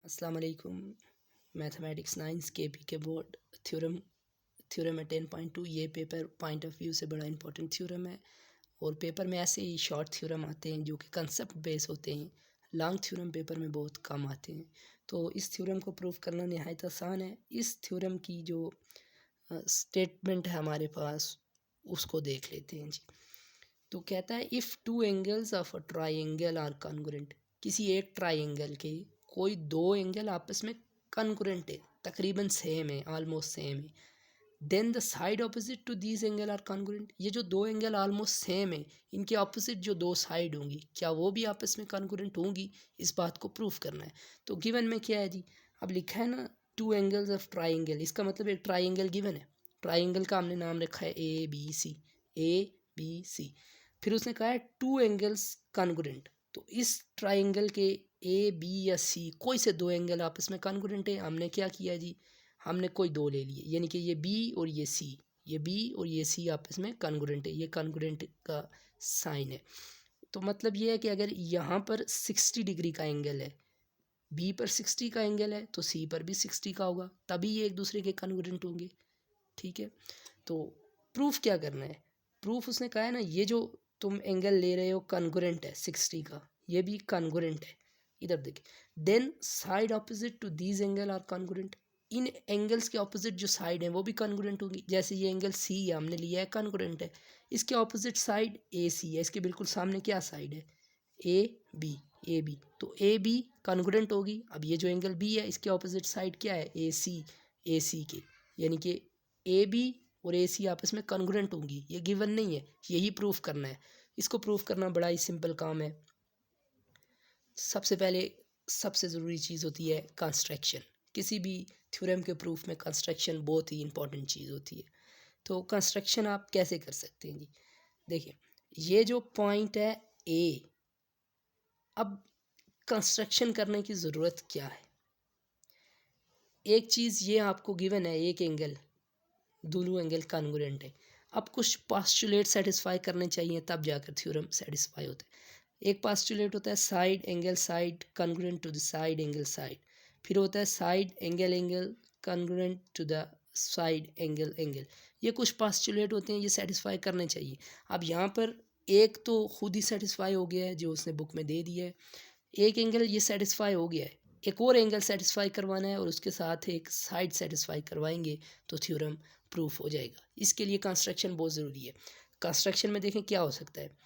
अस्सलाम वालेकुम। मैथमेटिक्स 9 के पी के बोर्ड थ्योरम है 10.2। ये पेपर पॉइंट ऑफ व्यू से बड़ा इंपॉर्टेंट थ्योरम है और पेपर में ऐसे ही शॉर्ट थ्योरम आते हैं जो कि कंसेप्ट बेस होते हैं। लॉन्ग थ्योरम पेपर में बहुत कम आते हैं, तो इस थ्योरम को प्रूव करना नहायत आसान है। इस थ्योरम की जो स्टेटमेंट है हमारे पास, उसको देख लेते हैं जी। तो कहता है if two angles of a triangle are congruent, किसी एक ट्राइंगल के कोई दो एंगल आपस में कॉन्ग्रुएंट है, तकरीबन सेम है, ऑलमोस्ट सेम है, then the side opposite to these angle are congruent. ये जो दो एंगल ऑलमोस्ट सेम है, इनके ऑपोजिट जो दो साइड होंगी, क्या वो भी आपस में कॉन्ग्रुएंट होंगी? इस बात को प्रूफ करना है। तो गिवन में क्या है जी, अब लिखा है ना टू एंगल्स ऑफ ट्राइंगल, इसका मतलब एक ट्राइंगल गिवन है। ट्राइंगल का हमने नाम रखा है A B C, A B C. फिर उसने कहा है टू एंगल्स कॉन्ग्रुएंट, तो इस ट्राइंगल के ए बी या सी कोई से दो एंगल आपस में कॉन्ग्रुएंट है। हमने क्या किया जी, हमने कोई दो ले लिए, यानी कि ये बी और ये सी, ये बी और ये सी आपस में कॉन्ग्रुएंट है, ये कॉन्ग्रुएंट का साइन है। तो मतलब ये है कि अगर यहाँ पर 60 डिग्री का एंगल है, बी पर 60 का एंगल है, तो सी पर भी 60 का होगा, तभी ये एक दूसरे के कॉन्ग्रुएंट होंगे। ठीक है, तो प्रूफ क्या करना है? प्रूफ उसने कहा है ना, ये जो तुम एंगल ले रहे हो कॉन्ग्रुएंट है 60 का, ये भी कॉन्ग्रुएंट है। इधर देखिए, then side opposite to these angle are congruent, इन एंगल्स के ऑपोजिट जो साइड है वो भी कॉन्ग्रुएंट होगी। जैसे ये एंगल सी है, हमने लिया है, कॉन्ग्रुएंट है। इसके ऑपोजिट साइड ए सी है, इसके बिल्कुल सामने क्या साइड है? ए बी, ए बी, तो ए बी कॉन्ग्रुएंट होगी। अब ये जो एंगल बी है, इसके ऑपोजिट साइड क्या है? ए सी के, यानी कि ए बी और ए सी आपस में कॉन्ग्रुएंट होंगी। ये गिवन नहीं है, यही प्रूफ करना है। इसको प्रूफ करना बड़ा ही सिंपल काम है। सबसे पहले सबसे ज़रूरी चीज़ होती है कंस्ट्रक्शन। किसी भी थ्योरम के प्रूफ में कंस्ट्रक्शन बहुत ही इंपॉर्टेंट चीज़ होती है। तो कंस्ट्रक्शन आप कैसे कर सकते हैं जी? देखिए, ये जो पॉइंट है ए, अब कंस्ट्रक्शन करने की ज़रूरत क्या है? एक चीज़ ये आपको गिवन है, एक एंगल, दोनों एंगल कॉन्ग्रुएंट है। अब कुछ पास्टुलेट सेटिस्फाई करने चाहिए, तब जाकर थ्योरम सेटिस्फाई होता है। एक पास्टुलेट होता है side angle side congruent to the side angle side, फिर होता है side angle angle congruent to the side angle angle. ये कुछ पास्टुलेट होते हैं, ये सेटिस्फाई करने चाहिए। अब यहाँ पर एक तो खुद ही सेटिस्फाई हो गया है, जो उसने बुक में दे दिया है। एक एंगल ये सेटिस्फाई हो गया है, एक और एंगल सेटिस्फाई करवाना है और उसके साथ एक साइड सेटिस्फाई करवाएंगे तो थ्योरम प्रूफ हो जाएगा। इसके लिए कंस्ट्रक्शन बहुत ज़रूरी है। कंस्ट्रक्शन में देखें क्या हो सकता है।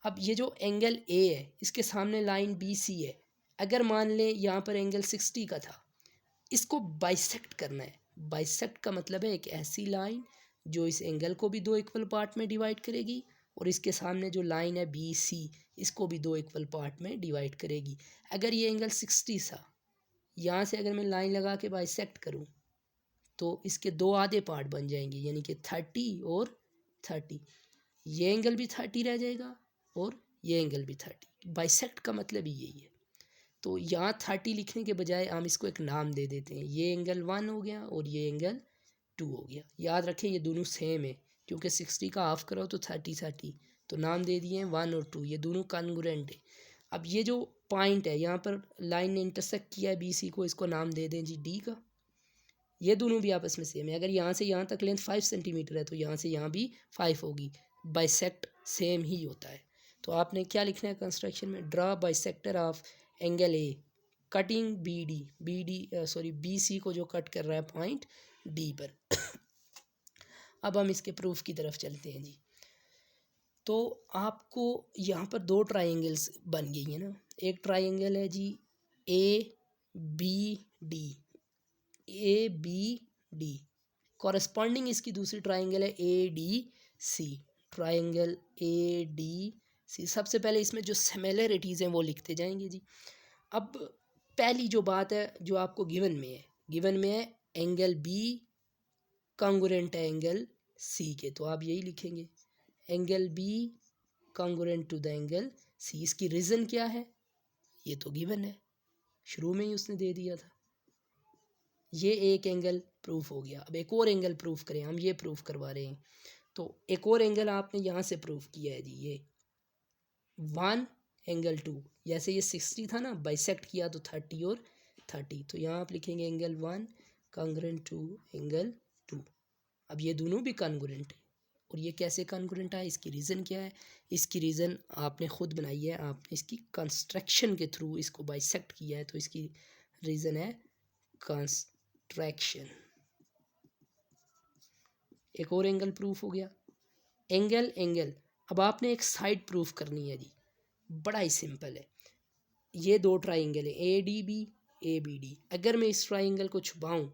अब ये जो एंगल ए है, इसके सामने लाइन बी सी है। अगर मान लें यहाँ पर एंगल 60 का था, इसको बाइसेक्ट करना है। बाइसेक्ट का मतलब है एक ऐसी लाइन जो इस एंगल को भी दो इक्वल पार्ट में डिवाइड करेगी और इसके सामने जो लाइन है बी सी, इसको भी दो इक्वल पार्ट में डिवाइड करेगी। अगर ये एंगल 60 था, यहाँ से अगर मैं लाइन लगा के बाइसेक्ट करूँ तो इसके दो आधे पार्ट बन जाएंगे, यानी कि 30 और 30। ये एंगल भी 30 रह जाएगा और ये एंगल भी 30। बाइसेक्ट का मतलब ही यही है। तो यहाँ 30 लिखने के बजाय हम इसको एक नाम दे देते हैं। ये एंगल 1 हो गया और ये एंगल 2 हो गया। याद रखें ये दोनों सेम है, क्योंकि 60 का हाफ करो तो 30, तो नाम दे दिए 1 और 2, ये दोनों कॉन्ग्रुएंट है। अब ये जो पॉइंट है, यहाँ पर लाइन ने इंटरसेक्ट किया है बी सी को, इसको नाम दे दें जी डी का। ये दोनों भी आपस में सेम है। अगर यहाँ से यहाँ तक लेंथ 5 सेंटीमीटर है, तो यहाँ से यहाँ भी 5 होगी। बाइसेक्ट सेम ही होता है। तो आपने क्या लिखना है कंस्ट्रक्शन में? Draw bisector of angle A cutting B C को जो कट कर रहा है पॉइंट डी पर। अब हम इसके प्रूफ की तरफ चलते हैं जी। तो आपको यहाँ पर दो ट्राइंगल्स बन गई है ना। एक ट्राइंगल है जी A B D, A B D, corresponding इसकी दूसरी ट्राइंगल है A D C. Triangle A D C, सबसे पहले इसमें जो सिमिलरिटीज़ हैं वो लिखते जाएंगे जी। अब पहली जो बात है जो आपको गिवन में है एंगल बी कॉन्ग्रुएंट है एंगल सी के, तो आप यही लिखेंगे angle B congruent to the angle C. इसकी रीज़न क्या है? ये तो गिवन है, शुरू में ही उसने दे दिया था। ये एक एंगल प्रूफ हो गया। अब एक और एंगल प्रूफ करें, हम ये प्रूफ करवा रहे हैं। तो एक और एंगल आपने यहाँ से प्रूफ किया है जी, ये 1 एंगल 2। जैसे ये 60 था ना, बाइसेक्ट किया तो 30 और 30। तो यहाँ आप लिखेंगे एंगल 1 कॉन्ग्रुएंट टू एंगल 2। अब ये दोनों भी कॉन्ग्रुएंट है। और ये कैसे कॉन्ग्रुएंट है, इसकी रीज़न क्या है? इसकी रीज़न आपने ख़ुद बनाई है, आपने इसकी कंस्ट्रक्शन के थ्रू इसको बाइसेक्ट किया है, तो इसकी रीज़न है कंस्ट्रक्शन। एक और एंगल प्रूफ हो गया। एंगल एंगल, अब आपने एक साइड प्रूफ करनी है जी, बड़ा ही सिंपल है। ये दो ट्राइंगल है A D B A B D. अगर मैं इस ट्राइंगल को छुपाऊं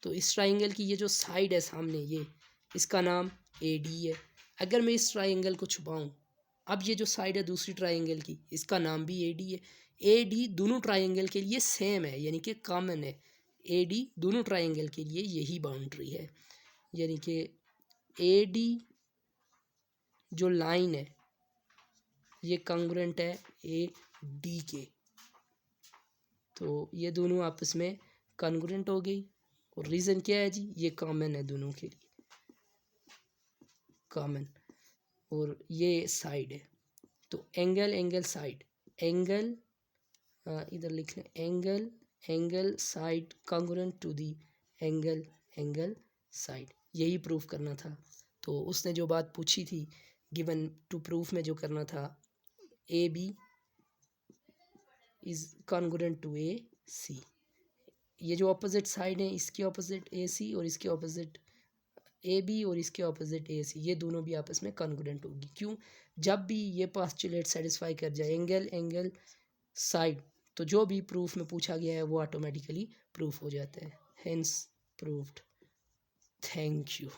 तो इस ट्राइंगल की ये जो साइड है सामने, ये इसका नाम ए डी है। अगर मैं इस ट्राइंगल को छुपाऊं, अब ये जो साइड है दूसरी ट्राइंगल की, इसका नाम भी ए डी है। ए डी दोनों ट्राइंगल के लिए सेम है, यानी कि कॉमन है। ए डी दोनों ट्राइंगल के लिए यही बाउंड्री है, यानी कि ए डी जो लाइन है ये कॉन्ग्रुएंट है ए डी के। तो ये दोनों आपस में कॉन्ग्रुएंट हो गई। और रीज़न क्या है जी, ये कॉमन है दोनों के लिए, कॉमन। और ये साइड है, तो एंगल एंगल साइड, एंगल इधर लिख लें, angle angle side congruent to the angle angle side, यही प्रूफ करना था। तो उसने जो बात पूछी थी गिवन टू प्रूफ में जो करना था, A B is congruent to A C. ये जो ऑपोजिट साइड है इसके ऑपोजिट ए सी और इसके ऑपोजिट ए बी और इसके ऑपोजिट ए सी, ये दोनों भी आपस में कॉन्ग्रुएंट होगी। क्यों? जब भी ये पोस्टुलेट सेटिस्फाई कर जाए एंगल एंगल साइड, तो जो भी प्रूफ में पूछा गया है वो ऑटोमेटिकली प्रूफ हो जाता है। Hence proved. Thank you.